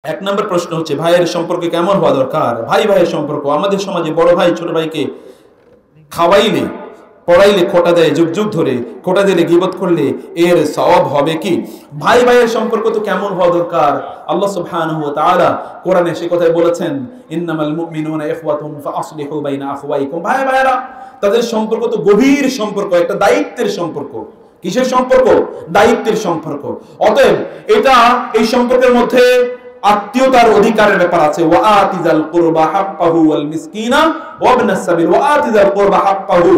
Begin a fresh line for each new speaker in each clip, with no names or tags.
এক নম্বর প্রশ্ন হচ্ছে ভাইয়ের সম্পর্কে কেমন হওয়া দরকার। ভাই ভাইয়ের সম্পর্ক, আমাদের সমাজে বড় ভাই ছোট ভাইকে খাওয়াইলে পড়াইলে খোটা দেয়, যুগ যুগ ধরে খোটা দিলে গীবত করলে এর সওয়াব হবে কি? ভাই ভাইয়ের সম্পর্ক তো কেমন হওয়া দরকার, আল্লাহ সুবহানাহু ওয়া তাআলা কোরআনে সে কথাই বলেছেন, ইন্নামাল মুমিনুনা ইখওয়াতুন ফাআসলিহু বাইনা আখওয়াইকুম। ভাই ভাইরা তাদের সম্পর্ক তো গভীর সম্পর্ক, একটা দায়িত্বের সম্পর্ক। কিসের সম্পর্ক? দায়িত্বের সম্পর্ক। অতএব এটা এই সম্পর্কের মধ্যে আত্মীয়তার অধিকারের ব্যাপার আছে। ওয়া আতিজাল কুরবা হাক্কাহু ওয়াল মিসকিনা ওয়া ইবনাস সাবিল। ওয়া আতিজাল কুরবা হাক্কাহু,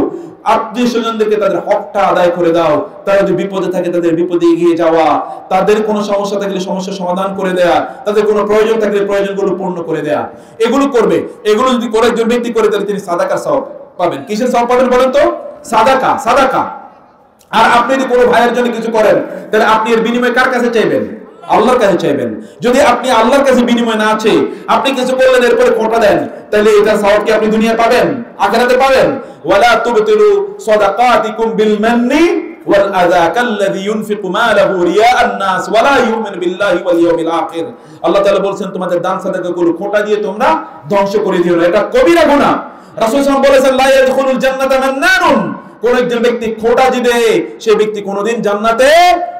আত্মীয় স্বজনদেরকে তাদের হকটা আদায় করে দাও। তারা যদি বিপদে থাকে তাদের বিপদে এগিয়ে যাওয়া, তাদের কোনো সমস্যা থাকলে সমস্যা সমাধান করে দেয়া, তাদের কোনো প্রয়োজন থাকলে প্রয়োজনগুলো পূর্ণ করে দেয়া, এগুলো করবে। এগুলো যদি করে একজন ব্যক্তি করে তাহলে তিনি সাদাকার সওয়াব পাবেন। কিসের সওয়াব পাবেন বলেন তো? সাদাকা, সাদাকা। আর আপনি যদি কোনো ভাইয়ের জন্য কিছু করেন তাহলে আপনি এর বিনিময় কার কাছে চাইবেন? আল্লাহর কাছে চাইবেন। যদি আপনি আল্লাহর কাছে বিনিময় না আছে, আপনি কিছু করলেন এরপরে খোটা দেন, তাহলে এটা সওয়াব কি আপনি দুনিয়ায় পাবেন, আখিরাতে পাবেন? ওয়ালা তুবতিলু সাদাকাতিকুম বিল মান্নি ওয়াল আযা কাল্লাযী ইউনফিকু মালাহু রিয়াআন নাস ওয়ালা ইউমিনু বিল্লাহি ওয়াল ইয়াউমিল আখির। আল্লাহ তাআলা বলেন তোমাদের দান সাদাকাগুলো খোটা দিয়ে তোমরা ধ্বংস করে দিও না, এটা কবিরা গুনাহ। রাসূল সাল্লাল্লাহু আলাইহি ওয়াসাল্লাম বলেছেন লা ইয়াদখুলুল জান্নাতা মান্নানুন, কোন একজন ব্যক্তি খোটা দিবে সেই ব্যক্তি কোনোদিন জান্নাতে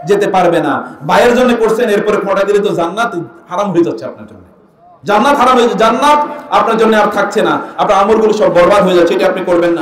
যেতে পারবে না। ভাইয়ের জন্য করছেন এরপরে খোটা দিলে তো জান্নাত হারাম হয়ে যাচ্ছে আপনার জন্য, জান্নাত হারাম হয়ে যাচ্ছে, জান্নাত আপনার জন্য আর থাকছে না, আপনার আমলগুলো সব বরবাদ হয়ে যাচ্ছে। এটা আপনি করবেন না।